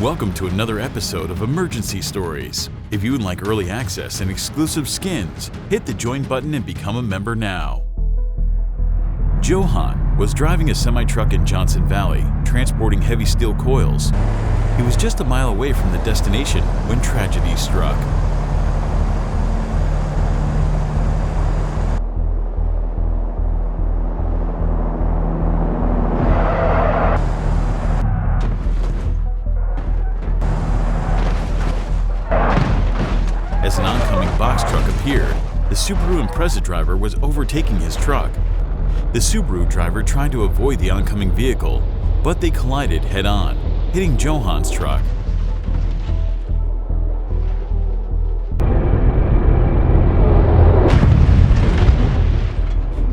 Welcome to another episode of Emergency Stories. If you would like early access and exclusive skins, hit the join button and become a member now. Johan was driving a semi-truck in Johnson Valley, transporting heavy steel coils. He was just a mile away from the destination when tragedy struck. As an oncoming box truck appeared, the Subaru Impreza driver was overtaking his truck. The Subaru driver tried to avoid the oncoming vehicle, but they collided head-on, hitting Johan's truck.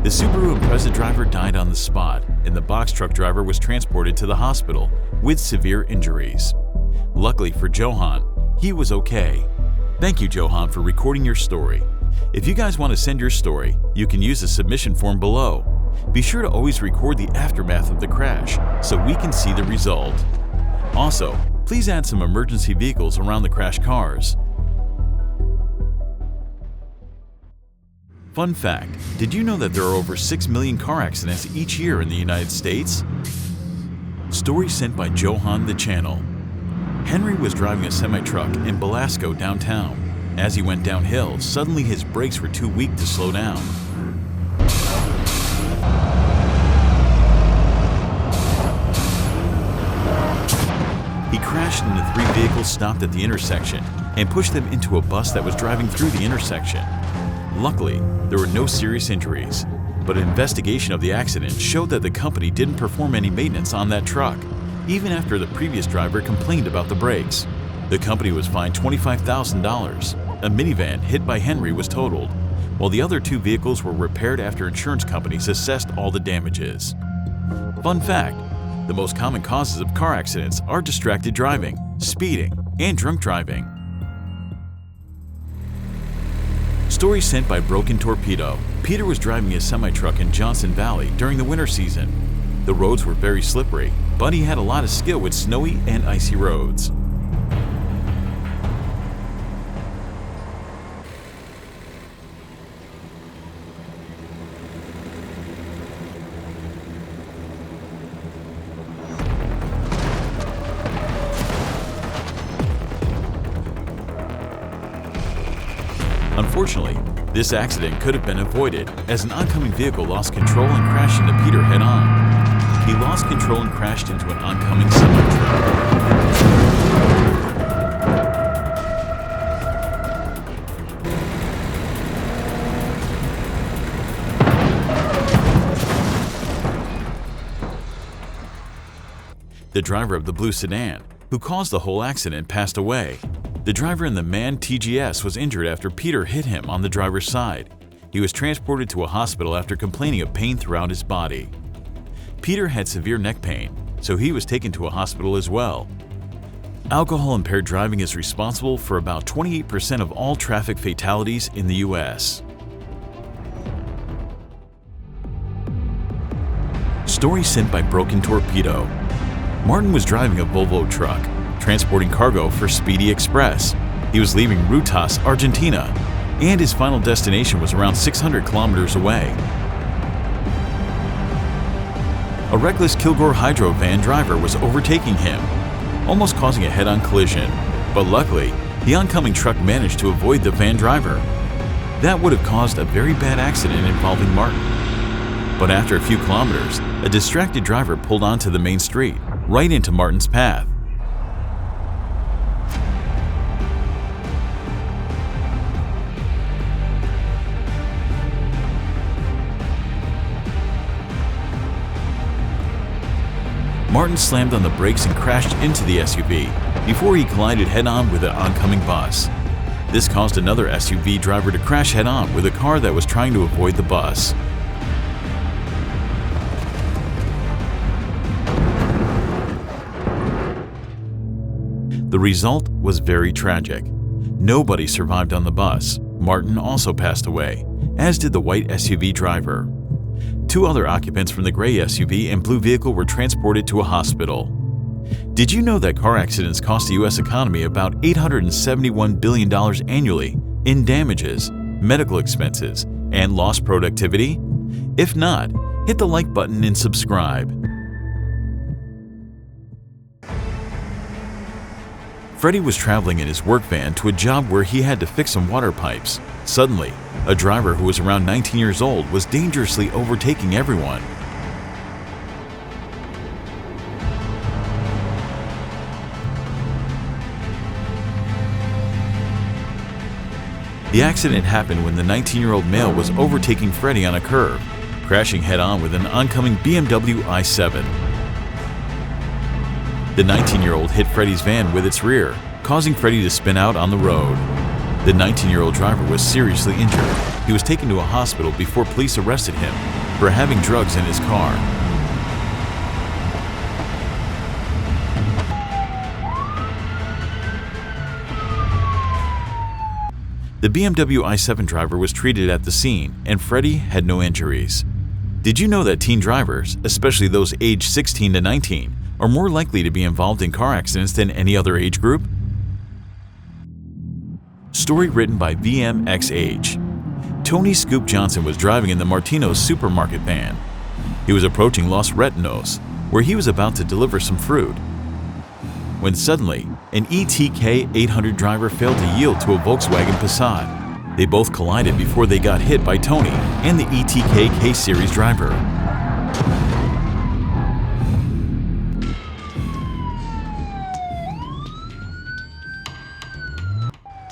The Subaru Impreza driver died on the spot, and the box truck driver was transported to the hospital with severe injuries. Luckily for Johan, he was okay. Thank you, Johan, for recording your story. If you guys want to send your story, you can use the submission form below. Be sure to always record the aftermath of the crash so we can see the result. Also, please add some emergency vehicles around the crashed cars. Fun fact, did you know that there are over 6 million car accidents each year in the United States? Story sent by Johan the Channel. Henry was driving a semi-truck in Belasco downtown. As he went downhill, suddenly his brakes were too weak to slow down. He crashed into 3 vehicles stopped at the intersection and pushed them into a bus that was driving through the intersection. Luckily, there were no serious injuries, but an investigation of the accident showed that the company didn't perform any maintenance on that truck, even after the previous driver complained about the brakes. The company was fined $25,000. A minivan hit by Henry was totaled, while the other 2 vehicles were repaired after insurance companies assessed all the damages. Fun fact, the most common causes of car accidents are distracted driving, speeding, and drunk driving. Story sent by Broken Torpedo. Peter was driving his semi-truck in Johnson Valley during the winter season. The roads were very slippery, but he had a lot of skill with snowy and icy roads. Unfortunately, this accident could have been avoided as an oncoming vehicle lost control and crashed into Peter head-on. He lost control and crashed into an oncoming semi-truck. The driver of the blue sedan, who caused the whole accident, passed away. The driver in the MAN TGS was injured after Peter hit him on the driver's side. He was transported to a hospital after complaining of pain throughout his body. Peter had severe neck pain, so he was taken to a hospital as well. Alcohol-impaired driving is responsible for about 28% of all traffic fatalities in the U.S. Story sent by Broken Torpedo. Martin was driving a Volvo truck, transporting cargo for Speedy Express. He was leaving Rutas, Argentina, and his final destination was around 600 kilometers away. A reckless Kilgore Hydro van driver was overtaking him, almost causing a head-on collision, but luckily, the oncoming truck managed to avoid the van driver. That would have caused a very bad accident involving Martin. But after a few kilometers, a distracted driver pulled onto the main street, right into Martin's path. Martin slammed on the brakes and crashed into the SUV before he collided head-on with an oncoming bus. This caused another SUV driver to crash head-on with a car that was trying to avoid the bus. The result was very tragic. Nobody survived on the bus. Martin also passed away, as did the white SUV driver. 2 other occupants from the gray SUV and blue vehicle were transported to a hospital. Did you know that car accidents cost the U.S. economy about $871 billion annually in damages, medical expenses, and lost productivity? If not, hit the like button and subscribe. Freddie was traveling in his work van to a job where he had to fix some water pipes. Suddenly, a driver who was around 19 years old was dangerously overtaking everyone. The accident happened when the 19-year-old male was overtaking Freddie on a curve, crashing head-on with an oncoming BMW i7. The 19-year-old hit Freddie's van with its rear, causing Freddie to spin out on the road. The 19-year-old driver was seriously injured. He was taken to a hospital before police arrested him for having drugs in his car. The BMW i7 driver was treated at the scene, and Freddie had no injuries. Did you know that teen drivers, especially those aged 16 to 19, are more likely to be involved in car accidents than any other age group? Story written by BeamNG. Tony Scoop Johnson was driving in the Martino's supermarket van. He was approaching Los Retinos, where he was about to deliver some fruit, when suddenly an ETK 800 driver failed to yield to a Volkswagen Passat. They both collided before they got hit by Tony and the ETK K-Series driver.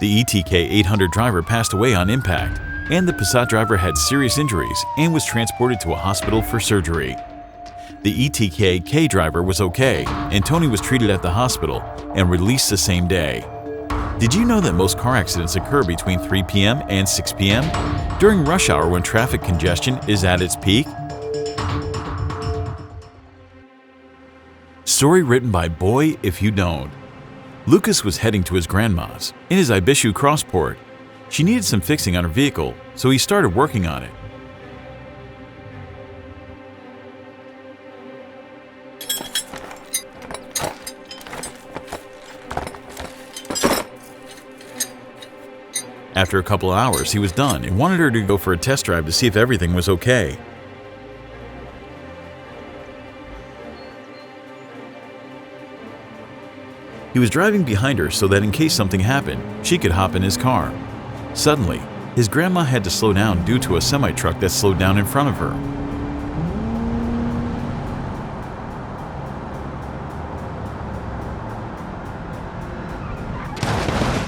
The ETK 800 driver passed away on impact, and the Passat driver had serious injuries and was transported to a hospital for surgery. The ETK K driver was okay, and Tony was treated at the hospital and released the same day. Did you know that most car accidents occur between 3 p.m. and 6 p.m. during rush hour when traffic congestion is at its peak? Story written by Boy If You Don't. Lucas was heading to his grandma's in his Ibishu Crossport. She needed some fixing on her vehicle, so he started working on it. After a couple of hours, he was done and wanted her to go for a test drive to see if everything was okay. He was driving behind her so that in case something happened, she could hop in his car. Suddenly, his grandma had to slow down due to a semi-truck that slowed down in front of her.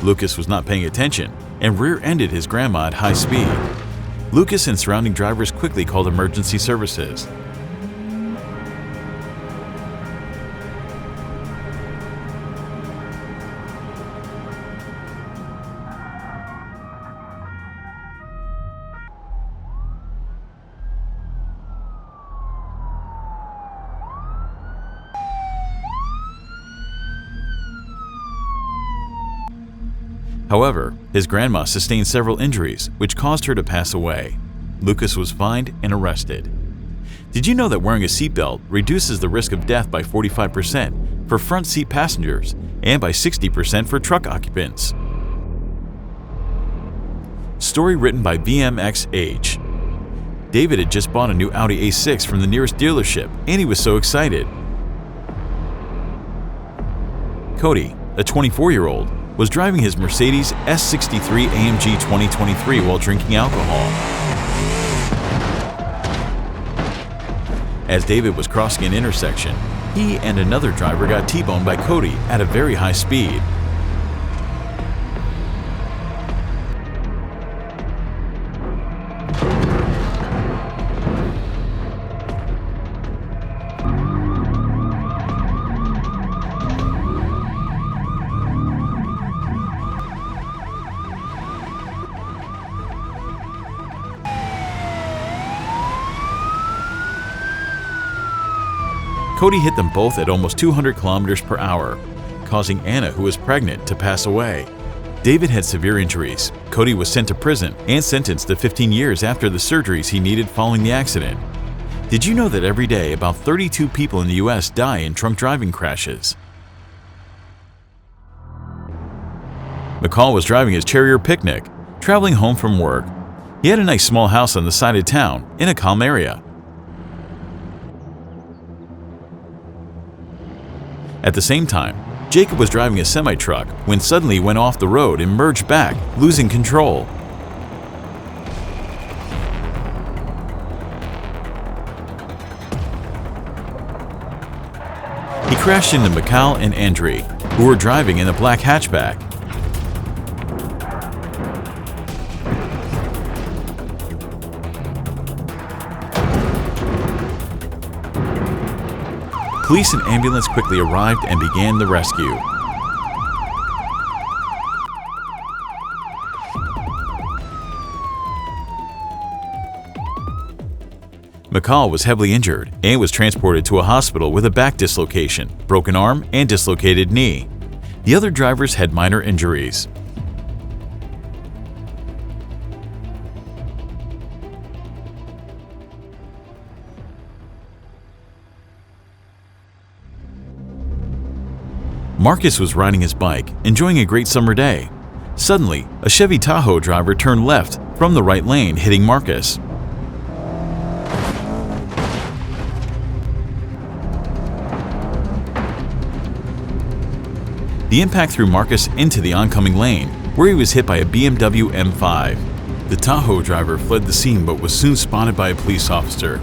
Lucas was not paying attention and rear-ended his grandma at high speed. Lucas and surrounding drivers quickly called emergency services. However, his grandma sustained several injuries, which caused her to pass away. Lucas was fined and arrested. Did you know that wearing a seatbelt reduces the risk of death by 45% for front seat passengers and by 60% for truck occupants? Story written by BeamNG. David had just bought a new Audi A6 from the nearest dealership, and he was so excited. Cody, a 24-year-old, was driving his Mercedes S63 AMG 2023 while drinking alcohol. As David was crossing an intersection, he and another driver got T-boned by Cody at a very high speed. Cody hit them both at almost 200 kilometers per hour, causing Anna, who was pregnant, to pass away. David had severe injuries. Cody was sent to prison and sentenced to 15 years after the surgeries he needed following the accident. Did you know that every day about 32 people in the US die in drunk driving crashes? McCall was driving his Charrier picnic, traveling home from work. He had a nice small house on the side of town in a calm area. At the same time, Jacob was driving a semi-truck when suddenly he went off the road and merged back, losing control. He crashed into Mikhail and Andrei, who were driving in a black hatchback. Police and ambulance quickly arrived and began the rescue. McCall was heavily injured and was transported to a hospital with a back dislocation, broken arm, and dislocated knee. The other drivers had minor injuries. Marcus was riding his bike, enjoying a great summer day. Suddenly, a Chevy Tahoe driver turned left from the right lane, hitting Marcus. The impact threw Marcus into the oncoming lane, where he was hit by a BMW M5. The Tahoe driver fled the scene but was soon spotted by a police officer.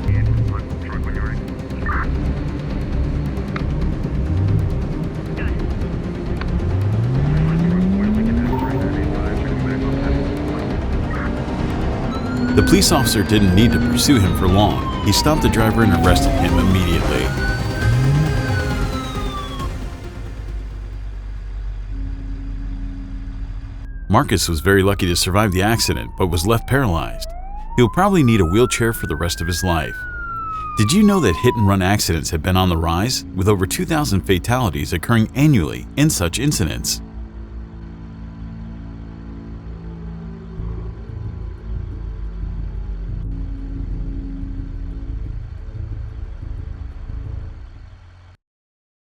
The police officer didn't need to pursue him for long. He stopped the driver and arrested him immediately. Marcus was very lucky to survive the accident, but was left paralyzed. He'll probably need a wheelchair for the rest of his life. Did you know that hit-and-run accidents have been on the rise, with over 2,000 fatalities occurring annually in such incidents?